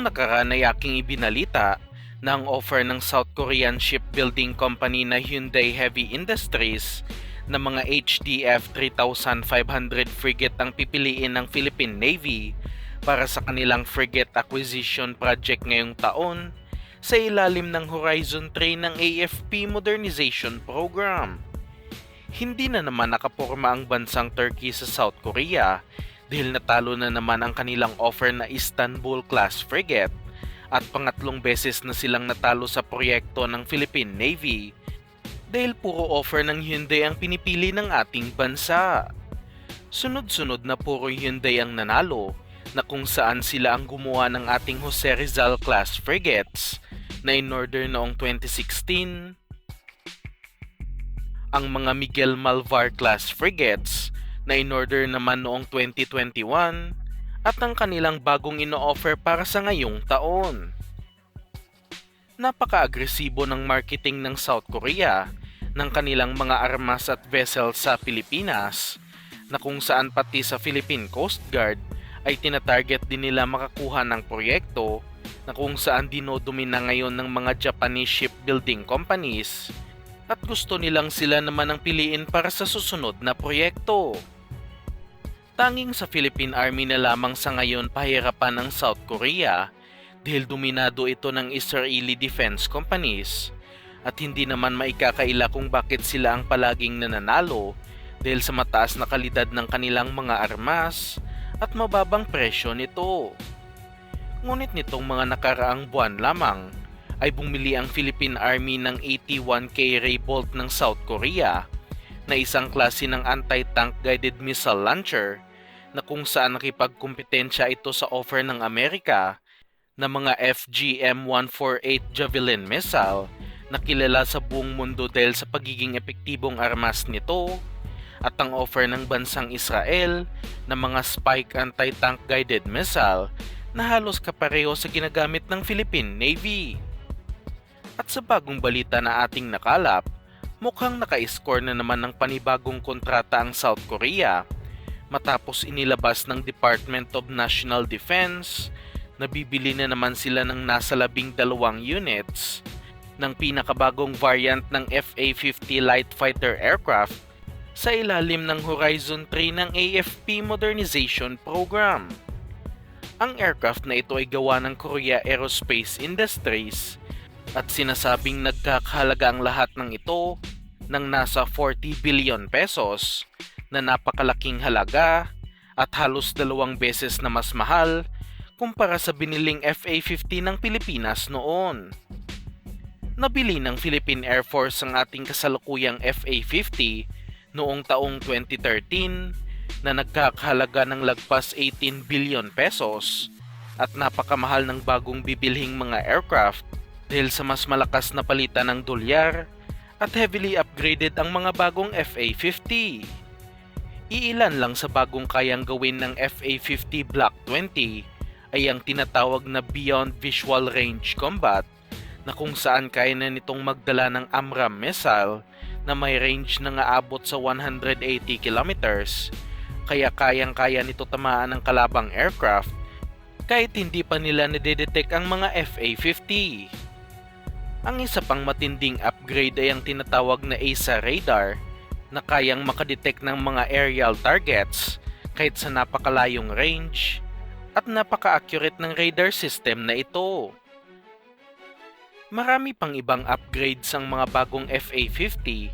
nakaraan ay aking ibinalita na ang offer ng South Korean shipbuilding company na Hyundai Heavy Industries na mga HDF 3500 frigate ang pipiliin ng Philippine Navy para sa kanilang frigate acquisition project ngayong taon sa ilalim ng Horizon 3 ng AFP Modernization Program. Hindi na naman nakaporma ang bansang Turkey sa South Korea dahil natalo na naman ang kanilang offer na Istanbul-class frigate at pangatlong beses na silang natalo sa proyekto ng Philippine Navy dahil puro offer ng Hyundai ang pinipili ng ating bansa. Sunod-sunod na puro Hyundai ang nanalo na kung saan sila ang gumawa ng ating Jose Rizal-class frigates na in-order noong 2016, ang mga Miguel Malvar-class frigates na in-order naman noong 2021 at ang kanilang bagong ino-offer para sa ngayong taon. Napaka-agresibo ng marketing ng South Korea ng kanilang mga armas at vessels sa Pilipinas na kung saan pati sa Philippine Coast Guard ay tinatarget din nila makakuha ng proyekto na kung saan dinodumi na ngayon ng mga Japanese shipbuilding companies at gusto nilang sila naman ang piliin para sa susunod na proyekto. Tanging sa Philippine Army na lamang sa ngayon pahirapan ng South Korea dahil dominado ito ng Israeli defense companies at hindi naman maikakaila kung bakit sila ang palaging nananalo dahil sa mataas na kalidad ng kanilang mga armas at mababang presyo nito. Ngunit nitong mga nakaraang buwan lamang ay bumili ang Philippine Army ng 81K Ray Bolt ng South Korea na isang klase ng anti-tank guided missile launcher na kung saan nakipagkumpetensya ito sa offer ng Amerika na mga FGM-148 Javelin missile na kilala sa buong mundo dahil sa pagiging epektibong armas nito at ang offer ng bansang Israel na mga Spike anti-tank guided missile na halos kapareho sa ginagamit ng Philippine Navy. At sa bagong balita na ating nakalap, mukhang naka-score na naman ng panibagong kontrata ang South Korea matapos inilabas ng Department of National Defense na bibili na naman sila ng nasa 12 units ng pinakabagong variant ng FA-50 light fighter aircraft sa ilalim ng Horizon 3 ng AFP Modernization Program. Ang aircraft na ito ay gawa ng Korea Aerospace Industries at sinasabing nagkakahalaga ang lahat ng ito ng nasa 40 billion pesos na napakalaking halaga at halos 2 beses na mas mahal kumpara sa biniling FA-50 ng Pilipinas noon. Nabili ng Philippine Air Force ang ating kasalukuyang FA-50 noong taong 2013 na nagkakahalaga ng lagpas 18 billion pesos at napakamahal ng bagong bibilhing mga aircraft dahil sa mas malakas na palitan ng dolyar at heavily upgraded ang mga bagong FA-50. Iilan lang sa bagong kayang gawin ng FA-50 Block 20 ay ang tinatawag na Beyond Visual Range Combat na kung saan kaya na nitong magdala ng AMRAAM missile na may range na aabot sa 180 kilometers kaya kayang-kaya nito tamaan ng kalabang aircraft kahit hindi pa nila nadedetect ang mga FA-50. Ang isa pang matinding upgrade ay ang tinatawag na AESA radar na kayang makadetect ng mga aerial targets kahit sa napakalayong range at napaka-accurate ng radar system na ito. Marami pang ibang upgrades ang mga bagong FA-50,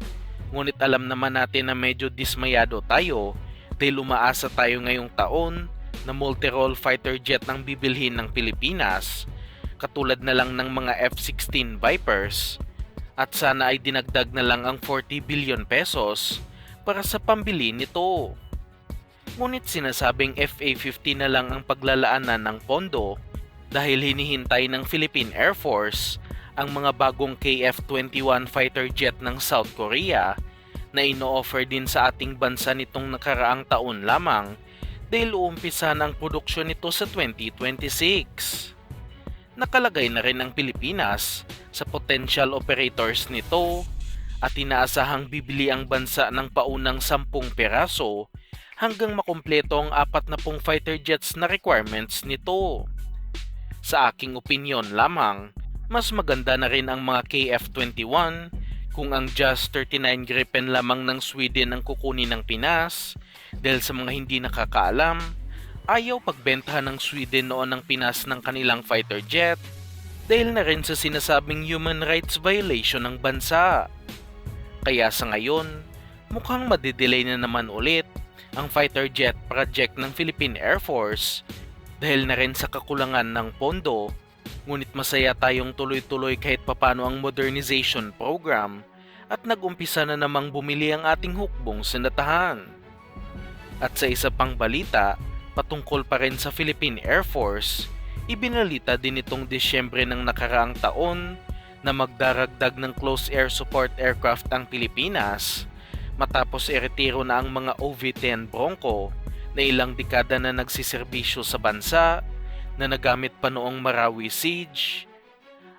ngunit alam naman natin na medyo dismayado tayo dahil umaasa tayo ngayong taon na multi-role fighter jet ang bibilhin ng Pilipinas, katulad na lang ng mga F-16 Vipers, at sana ay dinagdag na lang ang 40 billion pesos para sa pambili nito. Ngunit sinasabing FA-50 na lang ang paglalaanan ng pondo dahil hinihintay ng Philippine Air Force ang mga bagong KF-21 fighter jet ng South Korea na ino-offer din sa ating bansa nitong nakaraang taon lamang dahil uumpisa na ang produksyon nito sa 2026. Nakalagay na rin ang Pilipinas sa potential operators nito at inaasahang bibili ang bansa ng paunang 10 peraso hanggang makumpleto ang 40 fighter jets na requirements nito. Sa aking opinyon lamang, mas maganda na rin ang mga KF-21 kung ang Just 39 Gripen lamang ng Sweden ang kukunin ng Pinas dahil sa mga hindi nakakaalam, ayaw pagbentahan ng Sweden noon ng Pinas ng kanilang fighter jet dahil na rin sa sinasabing human rights violation ng bansa. Kaya sa ngayon, mukhang madidelay na naman ulit ang fighter jet project ng Philippine Air Force dahil na rin sa kakulangan ng pondo. Ngunit masaya tayong tuloy-tuloy kahit papano ang modernization program at nag-umpisa na namang bumili ang ating hukbong sindatahan. At sa isa pang balita, patungkol pa rin sa Philippine Air Force, ibinalita din itong Disyembre ng nakaraang taon na magdaragdag ng close air support aircraft ang Pilipinas matapos iretiro na ang mga OV-10 Bronco na ilang dekada na nagsiserbisyo sa bansa na nagamit pa noong Marawi Siege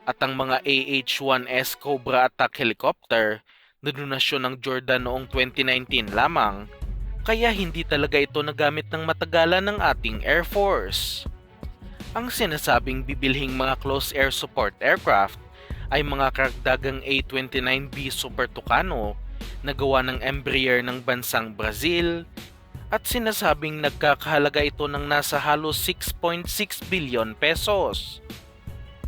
at ang mga AH-1S Cobra attack helicopter na donasyon ng Jordan noong 2019 lamang, kaya hindi talaga ito nagamit ng matagalan ng ating Air Force. Ang sinasabing bibilhing mga close air support aircraft ay mga karagdagang A-29B Super Tucano na gawa ng Embraer ng bansang Brazil at sinasabing nagkakahalaga ito ng nasa halos 6.6 billion pesos.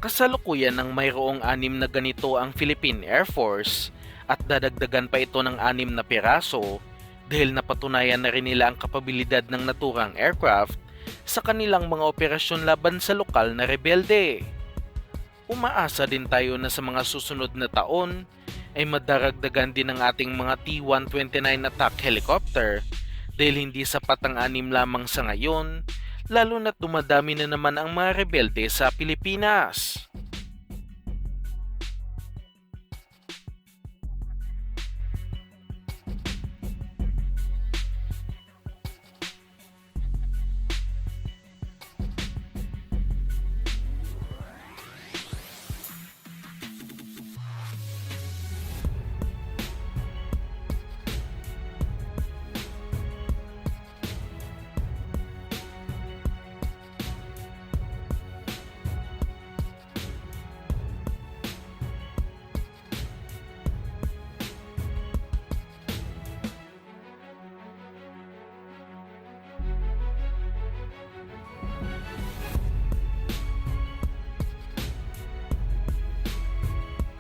Kasalukuyan ng mayroong 6 na ganito ang Philippine Air Force at dadagdagan pa ito ng 6 na piraso dahil napatunayan na rin nila ang kapabilidad ng naturang aircraft sa kanilang mga operasyon laban sa lokal na rebelde. Umaasa din tayo na sa mga susunod na taon ay madaragdagan din ang ating mga T-129 attack helicopter dahil hindi sapat ang 6 lamang sa ngayon, lalo na't dumadami na naman ang mga rebelde sa Pilipinas.